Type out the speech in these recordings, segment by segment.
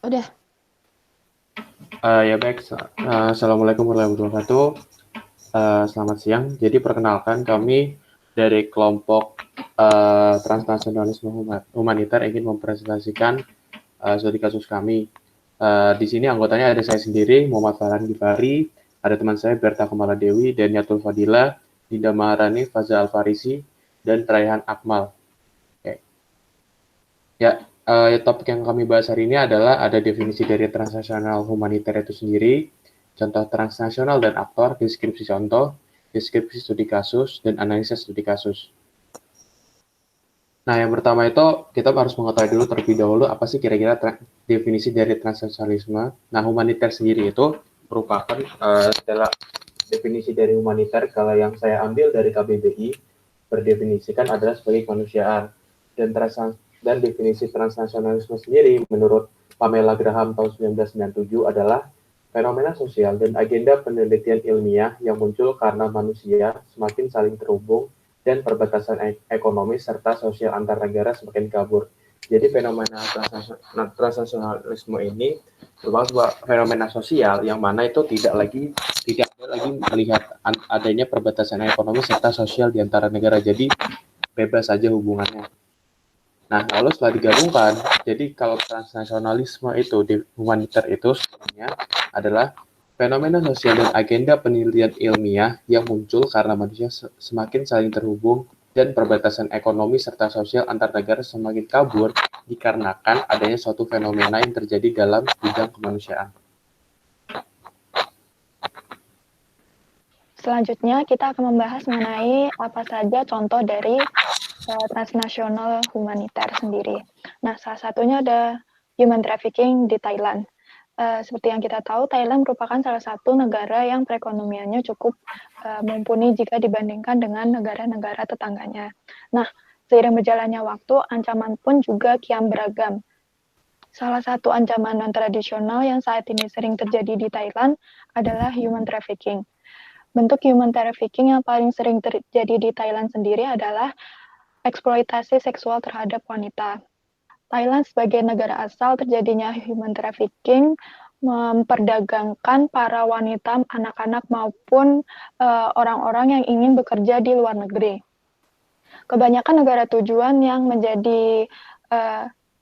Udah. Ya baik, Assalamualaikum warahmatullahi wabarakatuh. Selamat siang. Jadi perkenalkan kami dari kelompok transnasionalisme humaniter ingin mempresentasikan studi kasus kami. Di sini anggotanya ada saya sendiri, Muhammad Farhan Gifari, ada teman saya Berta Kamaladewi, Daniatul Fadila, Dinda Maharani, Faza Alfarisi, dan Raihan Akmal. Oke. Ya, topik yang kami bahas hari ini adalah ada definisi dari transnasional humaniter itu sendiri, contoh transnasional dan aktor, deskripsi contoh, deskripsi studi kasus, dan analisis studi kasus. Nah, yang pertama itu kita harus mengetahui dulu terlebih dahulu apa sih kira-kira definisi dari transnasionalisme. Nah, humaniter sendiri itu merupakan adalah definisi dari humaniter kalau yang saya ambil dari KBBI berdefinisikan adalah sebagai kemanusiaan dan definisi transnasionalisme sendiri menurut Pamela Graham tahun 1997 adalah fenomena sosial dan agenda penelitian ilmiah yang muncul karena manusia semakin saling terhubung dan perbatasan ekonomi serta sosial antar negara semakin kabur. Jadi fenomena transnasionalisme ini merupakan sebuah fenomena sosial yang mana itu tidak ada lagi melihat adanya perbatasan ekonomi serta sosial di antara negara. Jadi bebas saja hubungannya. Nah, lalu setelah digabungkan, jadi kalau transnasionalisme itu di humaniter itu sebenarnya adalah fenomena sosial dan agenda penelitian ilmiah yang muncul karena manusia semakin saling terhubung dan perbatasan ekonomi serta sosial antar negara semakin kabur dikarenakan adanya suatu fenomena yang terjadi dalam bidang kemanusiaan. Selanjutnya kita akan membahas mengenai apa saja contoh dari transnasional humaniter sendiri. Nah, salah satunya ada human trafficking di Thailand. Seperti yang kita tahu, Thailand merupakan salah satu negara yang perekonomiannya cukup mumpuni jika dibandingkan dengan negara-negara tetangganya. Nah, seiring berjalannya waktu, ancaman pun juga kian beragam. Salah satu ancaman non-tradisional yang saat ini sering terjadi di Thailand adalah human trafficking. Bentuk human trafficking yang paling sering terjadi di Thailand sendiri adalah eksploitasi seksual terhadap wanita. Thailand sebagai negara asal terjadinya human trafficking memperdagangkan para wanita, anak-anak maupun orang-orang yang ingin bekerja di luar negeri. Kebanyakan negara tujuan yang menjadi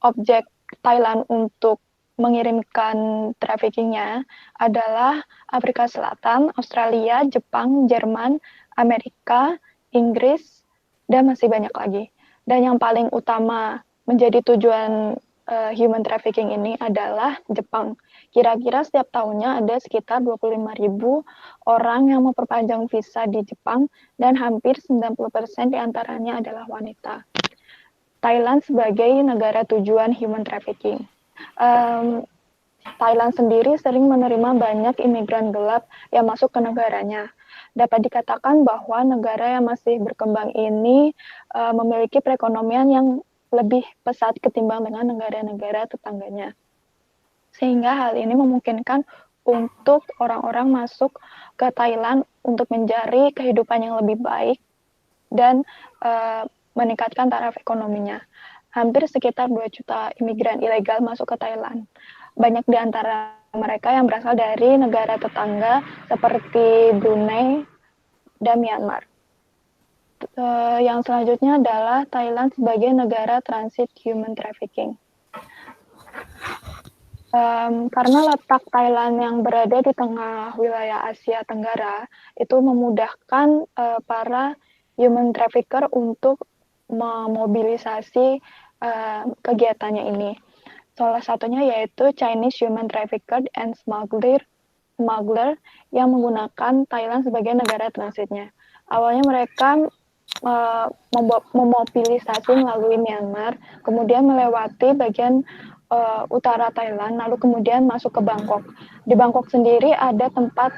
objek Thailand untuk mengirimkan traffickingnya adalah Afrika Selatan, Australia, Jepang, Jerman, Amerika, Inggris, dan masih banyak lagi. Dan yang paling utama menjadi tujuan human trafficking ini adalah Jepang. Kira-kira setiap tahunnya ada sekitar 25.000 orang yang memperpanjang visa di Jepang dan hampir 90% diantaranya adalah wanita. Thailand sebagai negara tujuan human trafficking. Thailand sendiri sering menerima banyak imigran gelap yang masuk ke negaranya. Dapat dikatakan bahwa negara yang masih berkembang ini memiliki perekonomian yang lebih pesat ketimbang dengan negara-negara tetangganya. Sehingga hal ini memungkinkan untuk orang-orang masuk ke Thailand untuk mencari kehidupan yang lebih baik dan meningkatkan taraf ekonominya. Hampir sekitar 2 juta imigran ilegal masuk ke Thailand. Banyak di antara mereka yang berasal dari negara tetangga seperti Brunei dan Myanmar. Yang selanjutnya adalah Thailand sebagai negara transit human trafficking. Karena letak Thailand yang berada di tengah wilayah Asia Tenggara, itu memudahkan para human trafficker untuk memobilisasi kegiatannya ini. Salah satunya yaitu Chinese Human Trafficker and Smuggler yang menggunakan Thailand sebagai negara transitnya. Awalnya mereka memobilisasi melalui Myanmar, kemudian melewati bagian utara Thailand, lalu kemudian masuk ke Bangkok. Di Bangkok sendiri ada tempat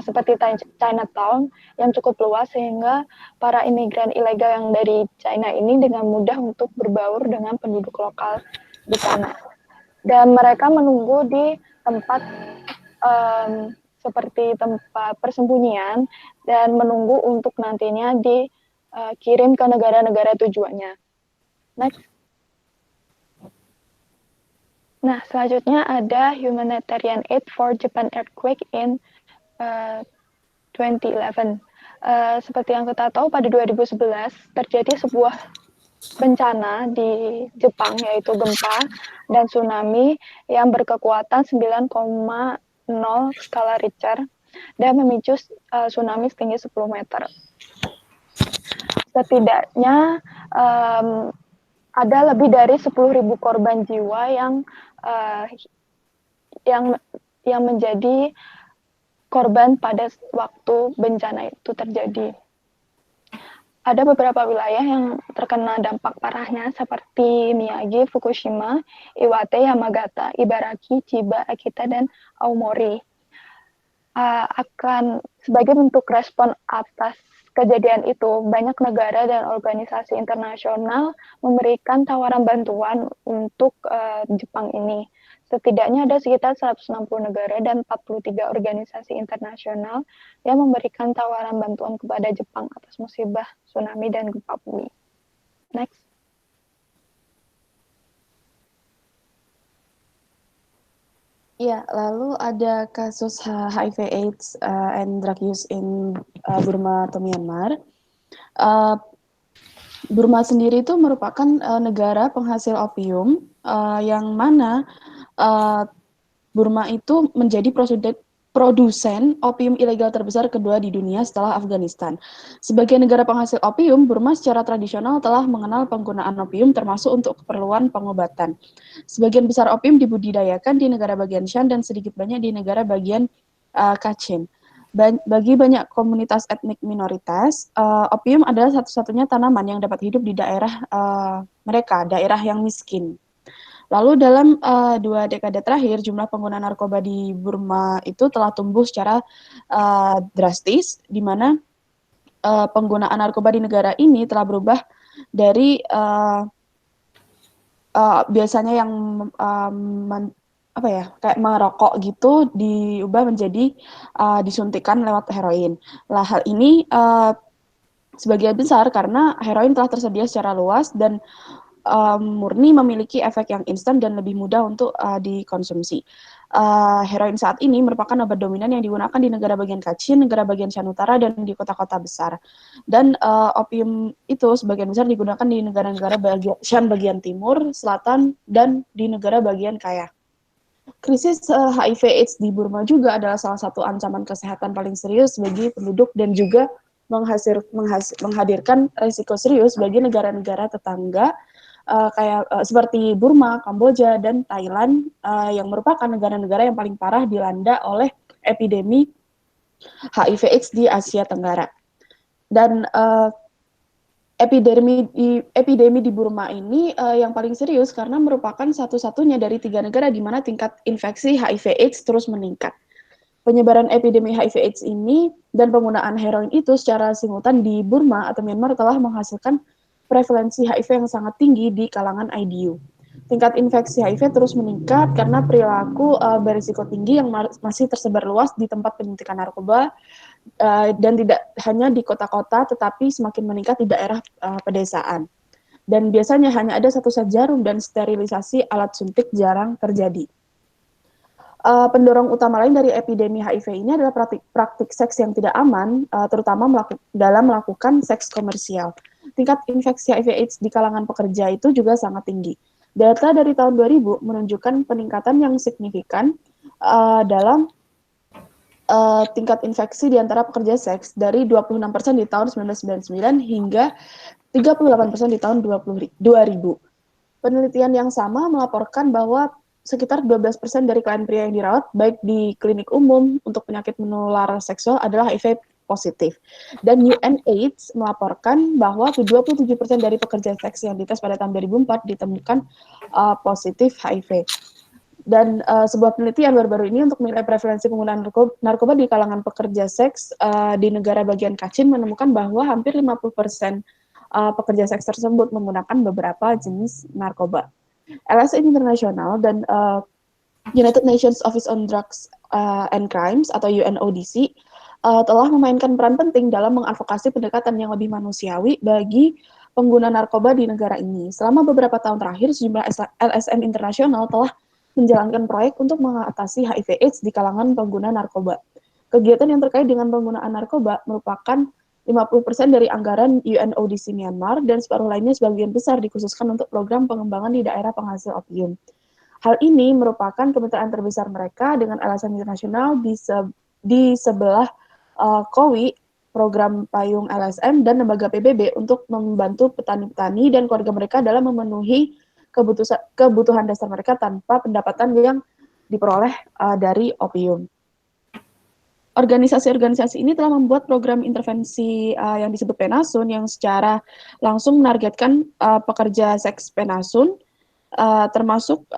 seperti Chinatown yang cukup luas sehingga para imigran ilegal yang dari China ini dengan mudah untuk berbaur dengan penduduk lokal di sana. Dan mereka menunggu di tempat seperti tempat persembunyian dan menunggu untuk nantinya dikirim ke negara-negara tujuannya. Next. Nah, selanjutnya ada humanitarian aid for Japan earthquake in 2011. Seperti yang kita tahu, pada 2011 terjadi sebuah bencana di Jepang, yaitu gempa dan tsunami yang berkekuatan 9,0 skala Richter dan memicu tsunami setinggi 10 meter. Setidaknya ada lebih dari 10.000 korban jiwa yang menjadi korban pada waktu bencana itu terjadi. Ada beberapa wilayah yang terkena dampak parahnya seperti Miyagi, Fukushima, Iwate, Yamagata, Ibaraki, Chiba, Akita, dan Aomori. Akan sebagai bentuk respon atas kejadian itu, banyak negara dan organisasi internasional memberikan tawaran bantuan untuk Jepang ini. Setidaknya ada sekitar 160 negara dan 43 organisasi internasional yang memberikan tawaran bantuan kepada Jepang atas musibah tsunami dan gempa bumi. Next. Ya, lalu ada kasus HIV/AIDS and drug use in Burma atau Myanmar. Burma sendiri itu merupakan negara penghasil opium yang mana Burma itu menjadi produsen opium ilegal terbesar kedua di dunia setelah Afghanistan. Sebagai negara penghasil opium, Burma secara tradisional telah mengenal penggunaan opium termasuk untuk keperluan pengobatan. Sebagian besar opium dibudidayakan di negara bagian Shan dan sedikit banyak di negara bagian Kachin. Bagi banyak komunitas etnik minoritas, opium adalah satu-satunya tanaman yang dapat hidup di daerah mereka, daerah yang miskin. Lalu dalam 2 dekade terakhir, jumlah pengguna narkoba di Burma itu telah tumbuh secara drastis, di mana penggunaan narkoba di negara ini telah berubah dari biasanya yang kayak merokok gitu, diubah menjadi disuntikan lewat heroin. Lah hal ini sebagian besar karena heroin telah tersedia secara luas dan murni memiliki efek yang instan dan lebih mudah untuk dikonsumsi. Heroin saat ini merupakan obat dominan yang digunakan di negara bagian Kachin, negara bagian Shan Utara, dan di kota-kota besar. Dan opium itu sebagian besar digunakan di negara-negara Shan bagian timur, selatan, dan di negara bagian kaya. Krisis HIV/AIDS di Burma juga adalah salah satu ancaman kesehatan paling serius bagi penduduk dan juga menghadirkan risiko serius bagi negara-negara tetangga seperti Burma, Kamboja, dan Thailand yang merupakan negara-negara yang paling parah dilanda oleh epidemi HIV/AIDS di Asia Tenggara. Dan epidemi di Burma ini yang paling serius karena merupakan satu-satunya dari 3 negara di mana tingkat infeksi HIV/AIDS terus meningkat. Penyebaran epidemi HIV/AIDS ini dan penggunaan heroin itu secara simultan di Burma atau Myanmar telah menghasilkan prevalensi HIV yang sangat tinggi di kalangan IDU. Tingkat infeksi HIV terus meningkat karena perilaku berisiko tinggi yang masih tersebar luas di tempat penyuntikan narkoba dan tidak hanya di kota-kota tetapi semakin meningkat di daerah pedesaan. Dan biasanya hanya ada satu set jarum dan sterilisasi alat suntik jarang terjadi. Pendorong utama lain dari epidemi HIV ini adalah praktik seks yang tidak aman, terutama dalam melakukan seks komersial. Tingkat infeksi HIV/AIDS di kalangan pekerja itu juga sangat tinggi. Data dari tahun 2000 menunjukkan peningkatan yang signifikan dalam tingkat infeksi di antara pekerja seks dari 26% di tahun 1999 hingga 38% di tahun 2000. Penelitian yang sama melaporkan bahwa sekitar 12% dari klien pria yang dirawat, baik di klinik umum untuk penyakit menular seksual adalah HIV positif. Dan UNAIDS melaporkan bahwa 27% dari pekerja seks yang dites pada tahun 2004 ditemukan positif HIV. Dan sebuah penelitian baru-baru ini untuk menilai prevalensi penggunaan narkoba di kalangan pekerja seks di negara bagian Kachin menemukan bahwa hampir 50% pekerja seks tersebut menggunakan beberapa jenis narkoba. LSM International dan United Nations Office on Drugs and Crimes atau UNODC telah memainkan peran penting dalam mengadvokasi pendekatan yang lebih manusiawi bagi pengguna narkoba di negara ini. Selama beberapa tahun terakhir, sejumlah LSM internasional telah menjalankan proyek untuk mengatasi HIV/AIDS di kalangan pengguna narkoba. Kegiatan yang terkait dengan penggunaan narkoba merupakan 50% dari anggaran UNODC Myanmar dan separuh lainnya sebagian besar dikhususkan untuk program pengembangan di daerah penghasil opium. Hal ini merupakan kemitraan terbesar mereka dengan LSM Internasional di sebelah KOWI, program payung LSM, dan lembaga PBB untuk membantu petani-petani dan keluarga mereka dalam memenuhi kebutuhan dasar mereka tanpa pendapatan yang diperoleh dari opium. Organisasi-organisasi ini telah membuat program intervensi yang disebut Penasun yang secara langsung menargetkan pekerja seks Penasun, termasuk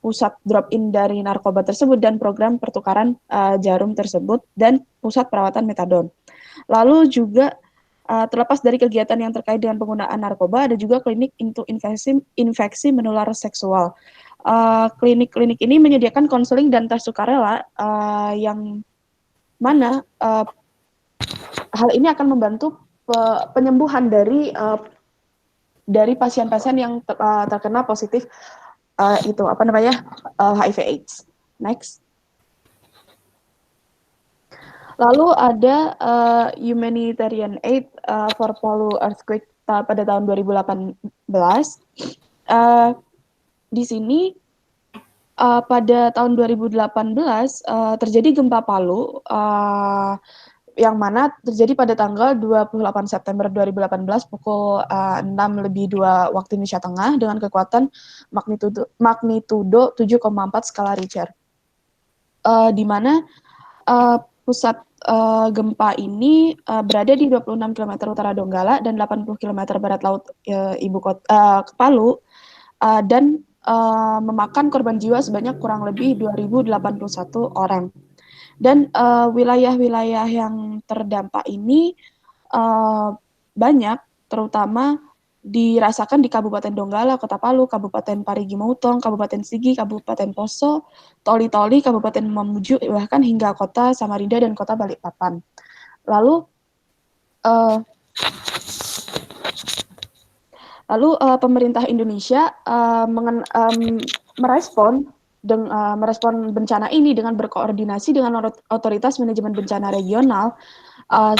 pusat drop-in dari narkoba tersebut dan program pertukaran jarum tersebut dan pusat perawatan metadon. Lalu juga terlepas dari kegiatan yang terkait dengan penggunaan narkoba, ada juga klinik untuk infeksi menular seksual. Klinik-klinik ini menyediakan konseling dan tes sukarela yang mana hal ini akan membantu penyembuhan dari pasien-pasien yang terkena positif HIV/AIDS. Next. Lalu ada humanitarian aid for Palu earthquake pada tahun 2018. Di sini pada tahun 2018 terjadi gempa Palu yang mana terjadi pada tanggal 28 September 2018 pukul 6:02 waktu Indonesia Tengah dengan kekuatan magnitudo 7,4 skala Richter. Di mana pusat gempa ini berada di 26 km utara Donggala dan 80 km barat laut ibu kota Palu dan memakan korban jiwa sebanyak kurang lebih 2.081 orang. Dan wilayah-wilayah yang terdampak ini banyak, terutama dirasakan di Kabupaten Donggala, Kota Palu, Kabupaten Parigi Mutong, Kabupaten Sigi, Kabupaten Poso, Toli-Toli, Kabupaten Mamuju, bahkan hingga Kota Samarinda dan Kota Balikpapan. Lalu pemerintah Indonesia merespon bencana ini dengan berkoordinasi dengan otoritas manajemen bencana regional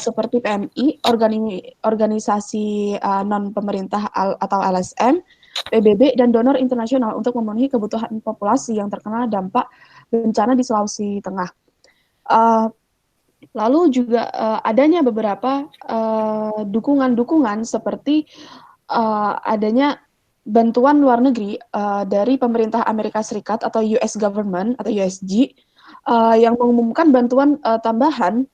seperti PMI, organisasi non-pemerintah atau LSM, PBB, dan donor internasional untuk memenuhi kebutuhan populasi yang terkena dampak bencana di Sulawesi Tengah. Lalu juga adanya beberapa dukungan-dukungan seperti adanya bantuan luar negeri dari pemerintah Amerika Serikat atau US Government atau USG yang mengumumkan bantuan tambahan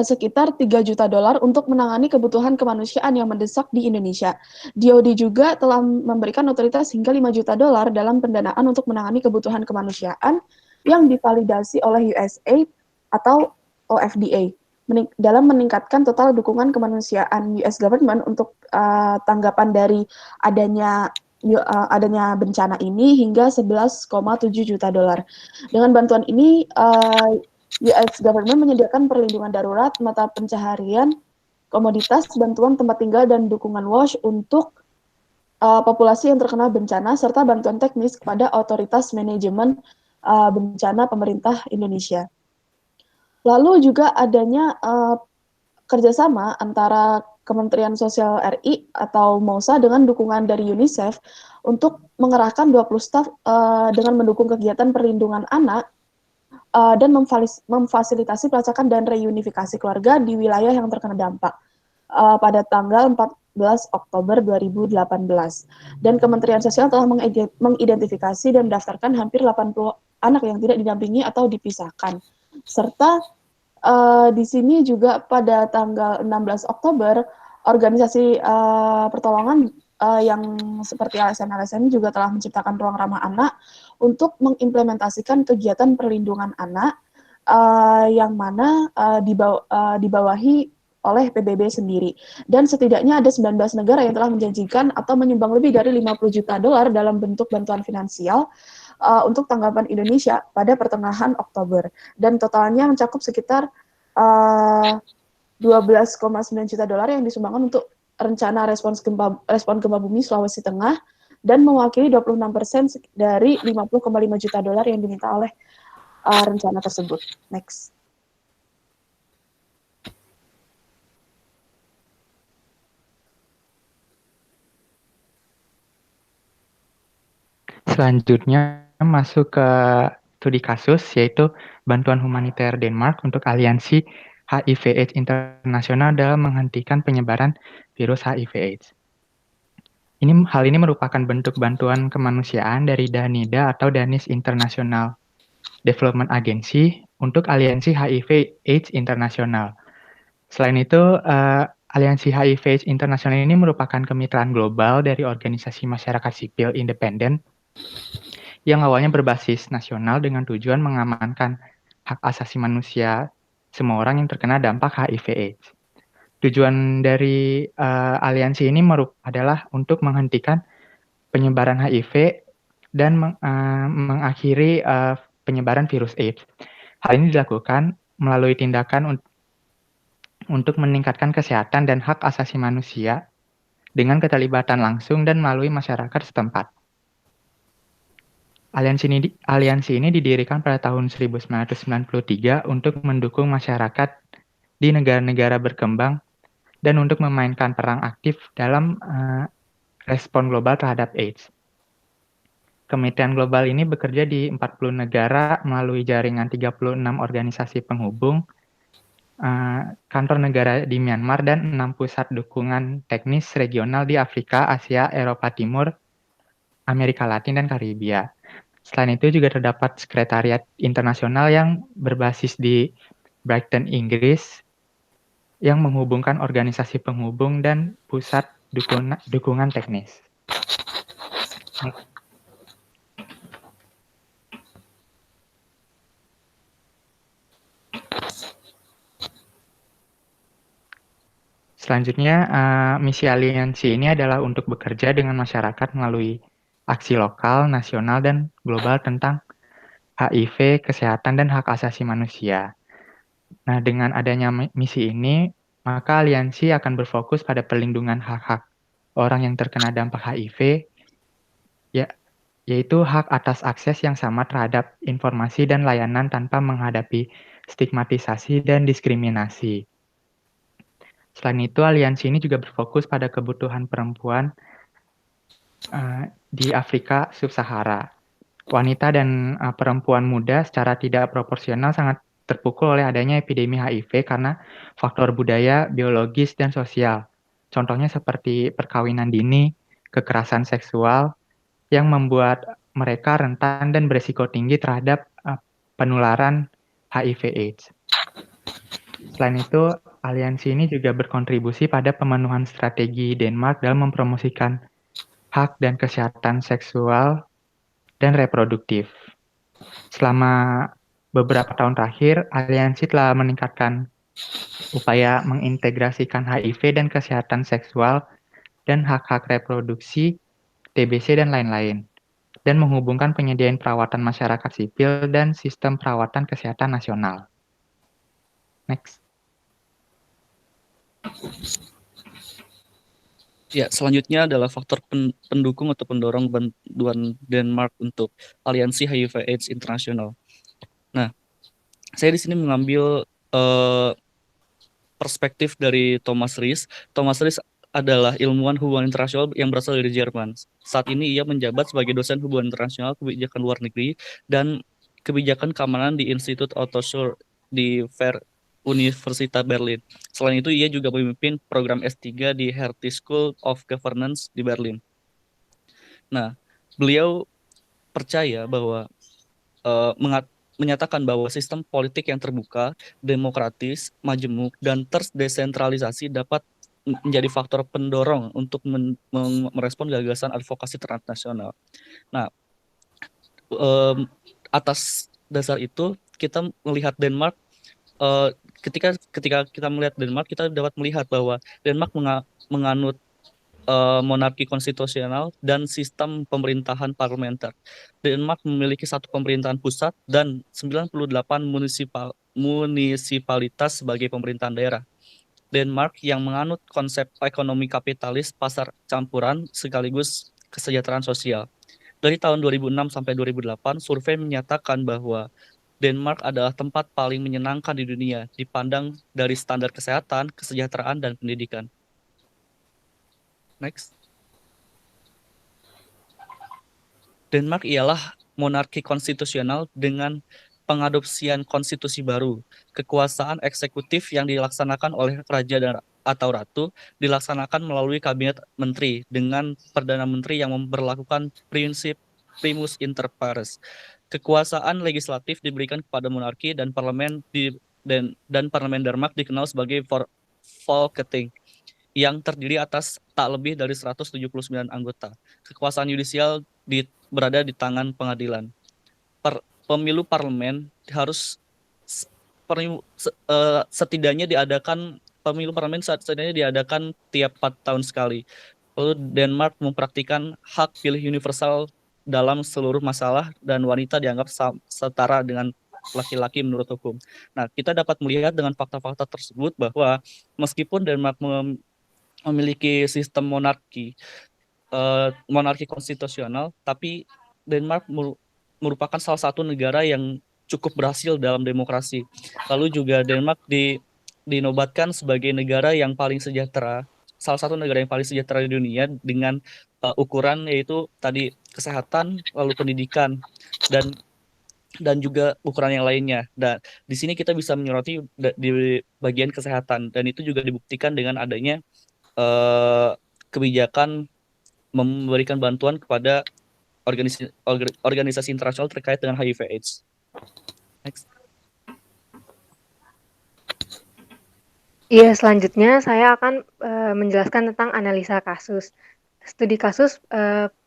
sekitar $3 juta untuk menangani kebutuhan kemanusiaan yang mendesak di Indonesia. DoD juga telah memberikan otoritas hingga $5 juta dalam pendanaan untuk menangani kebutuhan kemanusiaan yang divalidasi oleh USAID atau OFDA dalam meningkatkan total dukungan kemanusiaan US Government untuk tanggapan dari adanya bencana ini hingga $11,7 juta. Dengan bantuan ini, US Government menyediakan perlindungan darurat, mata pencaharian, komoditas, bantuan tempat tinggal, dan dukungan WASH untuk populasi yang terkena bencana, serta bantuan teknis kepada otoritas manajemen bencana pemerintah Indonesia. Lalu juga adanya kerjasama antara Kementerian Sosial RI atau MOSA dengan dukungan dari UNICEF untuk mengerahkan 20 staf dengan mendukung kegiatan perlindungan anak dan memfasilitasi pelacakan dan reunifikasi keluarga di wilayah yang terkena dampak pada tanggal 14 Oktober 2018. Dan Kementerian Sosial telah mengidentifikasi dan mendaftarkan hampir 80 anak yang tidak didampingi atau dipisahkan. Serta di sini juga pada tanggal 16 Oktober, organisasi pertolongan yang seperti LSM juga telah menciptakan ruang ramah anak untuk mengimplementasikan kegiatan perlindungan anak yang mana dibawahi oleh PBB sendiri. Dan setidaknya ada 19 negara yang telah menjanjikan atau menyumbang lebih dari $50 juta dalam bentuk bantuan finansial untuk tanggapan Indonesia pada pertengahan Oktober. Dan totalnya mencakup sekitar $12,9 juta yang disumbangkan untuk rencana respon gempa bumi Sulawesi Tengah dan mewakili 26% dari 50,5 juta dolar yang diminta oleh rencana tersebut. Next. Selanjutnya masuk ke studi kasus, yaitu bantuan humaniter Denmark untuk aliansi HIV/AIDS internasional dalam menghentikan penyebaran virus HIV/AIDS. Hal ini merupakan bentuk bantuan kemanusiaan dari DANIDA atau Danish International Development Agency untuk aliansi HIV/AIDS internasional. Selain itu, aliansi HIV/AIDS internasional ini merupakan kemitraan global dari organisasi masyarakat sipil independen yang awalnya berbasis nasional dengan tujuan mengamankan hak asasi manusia semua orang yang terkena dampak HIV/AIDS. Tujuan dari aliansi ini adalah untuk menghentikan penyebaran HIV dan mengakhiri penyebaran virus AIDS. Hal ini dilakukan melalui tindakan untuk meningkatkan kesehatan dan hak asasi manusia dengan keterlibatan langsung dan melalui masyarakat setempat. Aliansi ini didirikan pada tahun 1993 untuk mendukung masyarakat di negara-negara berkembang dan untuk memainkan peran aktif dalam respon global terhadap AIDS. Kemitraan global ini bekerja di 40 negara melalui jaringan 36 organisasi penghubung, kantor negara di Myanmar, dan 6 pusat dukungan teknis regional di Afrika, Asia, Eropa Timur, Amerika Latin, dan Karibia. Selain itu juga terdapat sekretariat internasional yang berbasis di Brighton, Inggris, yang menghubungkan organisasi penghubung dan pusat dukungan teknis. Selanjutnya, misi aliansi ini adalah untuk bekerja dengan masyarakat melalui aksi lokal, nasional, dan global tentang HIV, kesehatan, dan hak asasi manusia. Nah, dengan adanya misi ini, maka aliansi akan berfokus pada perlindungan hak-hak orang yang terkena dampak HIV, yaitu hak atas akses yang sama terhadap informasi dan layanan tanpa menghadapi stigmatisasi dan diskriminasi. Selain itu, aliansi ini juga berfokus pada kebutuhan perempuan di Afrika Sub-Sahara. Wanita dan perempuan muda secara tidak proporsional sangat terpukul oleh adanya epidemi HIV karena faktor budaya, biologis, dan sosial. Contohnya seperti perkawinan dini, kekerasan seksual, yang membuat mereka rentan dan berisiko tinggi terhadap penularan HIV/AIDS. Selain itu, aliansi ini juga berkontribusi pada pemenuhan strategi Denmark dalam mempromosikan hak dan kesehatan seksual dan reproduktif. Selama beberapa tahun terakhir, aliansi telah meningkatkan upaya mengintegrasikan HIV dan kesehatan seksual dan hak-hak reproduksi, TBC, dan lain-lain, dan menghubungkan penyediaan perawatan masyarakat sipil dan sistem perawatan kesehatan nasional. Next. Ya, selanjutnya adalah faktor pendukung atau pendorong bantuan Denmark untuk aliansi HIV/AIDS internasional. Nah, saya di sini mengambil perspektif dari Thomas Ries. Thomas Ries adalah ilmuwan hubungan internasional yang berasal dari Jerman. Saat ini ia menjabat sebagai dosen hubungan internasional, kebijakan luar negeri, dan kebijakan keamanan di Institut Otto Suhr di Universitas Berlin. Selain itu, ia juga memimpin program S3 di Hertie School of Governance di Berlin. Nah, beliau percaya bahwa menyatakan bahwa sistem politik yang terbuka, demokratis, majemuk, dan terdesentralisasi dapat menjadi faktor pendorong untuk merespon gagasan advokasi transnasional. Nah, atas dasar itu kita melihat Denmark. Ketika kita melihat Denmark, kita dapat melihat bahwa Denmark menganut monarki konstitusional dan sistem pemerintahan parlementer. Denmark memiliki satu pemerintahan pusat dan 98 munisipalitas sebagai pemerintahan daerah. Denmark yang menganut konsep ekonomi kapitalis pasar campuran sekaligus kesejahteraan sosial. Dari tahun 2006 sampai 2008, survei menyatakan bahwa Denmark adalah tempat paling menyenangkan di dunia, dipandang dari standar kesehatan, kesejahteraan, dan pendidikan. Next. Denmark ialah monarki konstitusional dengan pengadopsian konstitusi baru. Kekuasaan eksekutif yang dilaksanakan oleh raja atau ratu dilaksanakan melalui kabinet menteri dengan perdana menteri yang memperlakukan prinsip primus inter pares. Kekuasaan legislatif diberikan kepada monarki dan parlemen dan parlemen Denmark dikenal sebagai Folketing yang terdiri atas tak lebih dari 179 anggota. Kekuasaan yudisial berada di tangan pengadilan. Pemilu parlemen harus setidaknya diadakan tiap 4 tahun sekali. Lalu Denmark mempraktikkan hak pilih universal dalam seluruh masalah dan wanita dianggap setara dengan laki-laki menurut hukum. Nah, kita dapat melihat dengan fakta-fakta tersebut bahwa meskipun Denmark memiliki sistem monarki konstitusional, tapi Denmark merupakan salah satu negara yang cukup berhasil dalam demokrasi. Lalu juga Denmark dinobatkan sebagai negara yang paling sejahtera, salah satu negara yang paling sejahtera di dunia dengan ukuran yaitu tadi kesehatan, lalu pendidikan, dan juga ukuran yang lainnya. Dan di sini kita bisa menyoroti di bagian kesehatan, dan itu juga dibuktikan dengan adanya kebijakan memberikan bantuan kepada organisasi internasional terkait dengan HIV/AIDS. Next. Iya, selanjutnya saya akan menjelaskan tentang analisa kasus. Studi kasus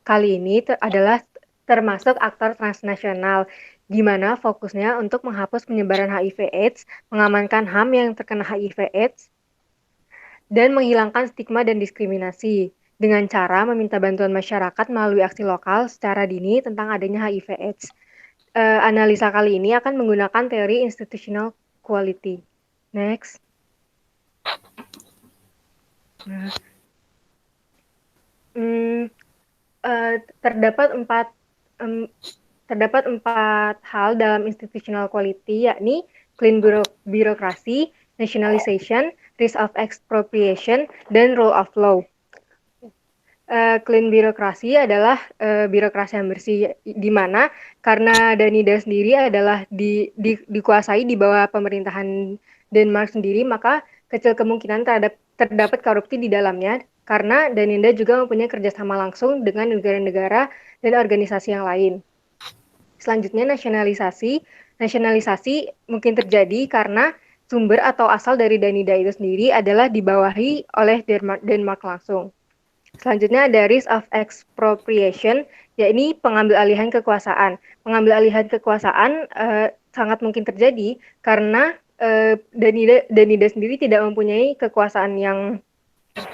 kali ini adalah termasuk aktor transnasional, di mana fokusnya untuk menghapus penyebaran HIV/AIDS, mengamankan HAM yang terkena HIV/AIDS, dan menghilangkan stigma dan diskriminasi dengan cara meminta bantuan masyarakat melalui aksi lokal secara dini tentang adanya HIV/AIDS. Analisa kali ini akan menggunakan teori institutional quality. Next. Terdapat empat hal dalam institutional quality, yakni clean bureaucracy, nationalization, risk of expropriation, dan rule of law. Clean bureaucracy adalah birokrasi yang bersih, di mana karena Danida sendiri adalah dikuasai di bawah pemerintahan Denmark sendiri, maka kecil kemungkinan terdapat korupsi di dalamnya, karena Danida juga mempunyai kerjasama langsung dengan negara-negara dan organisasi yang lain. Selanjutnya nasionalisasi. Nasionalisasi mungkin terjadi karena sumber atau asal dari Danida itu sendiri adalah dibawahi oleh Denmark langsung. Selanjutnya ada risk of expropriation, yakni pengambil alihan kekuasaan. Pengambil alihan kekuasaan sangat mungkin terjadi karena Danida sendiri tidak mempunyai kekuasaan yang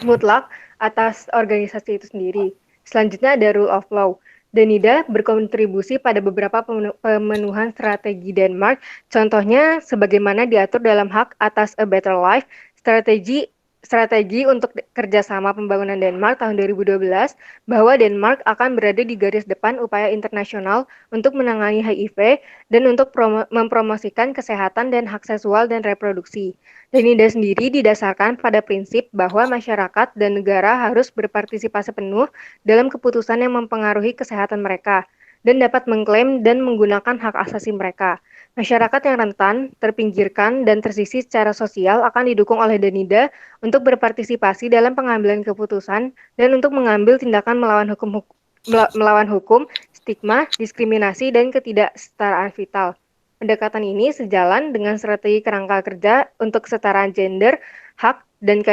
mutlak atas organisasi itu sendiri. Selanjutnya ada rule of law. Danida berkontribusi pada beberapa pemenuhan strategi Denmark, contohnya sebagaimana diatur dalam Hak atas a Better Life, strategi untuk kerjasama pembangunan Denmark tahun 2012, bahwa Denmark akan berada di garis depan upaya internasional untuk menangani HIV dan untuk mempromosikan kesehatan dan hak seksual dan reproduksi. Danida sendiri didasarkan pada prinsip bahwa masyarakat dan negara harus berpartisipasi penuh dalam keputusan yang mempengaruhi kesehatan mereka dan dapat mengklaim dan menggunakan hak asasi mereka. Masyarakat yang rentan, terpinggirkan, dan tersisih secara sosial akan didukung oleh Danida untuk berpartisipasi dalam pengambilan keputusan dan untuk mengambil tindakan melawan hukum, stigma, diskriminasi, dan ketidaksetaraan vital. Pendekatan ini sejalan dengan strategi kerangka kerja untuk kesetaraan gender, hak, dan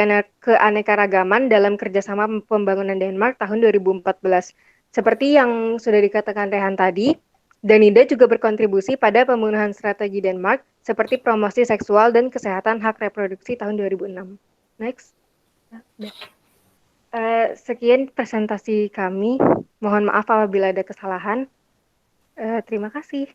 keanekaragaman dalam kerjasama pembangunan Denmark tahun 2014. Seperti yang sudah dikatakan Rehan tadi, Danida juga berkontribusi pada pembunuhan strategi Denmark seperti promosi seksual dan kesehatan hak reproduksi tahun 2006. Next. Sekian presentasi kami. Mohon maaf apabila ada kesalahan. Terima kasih.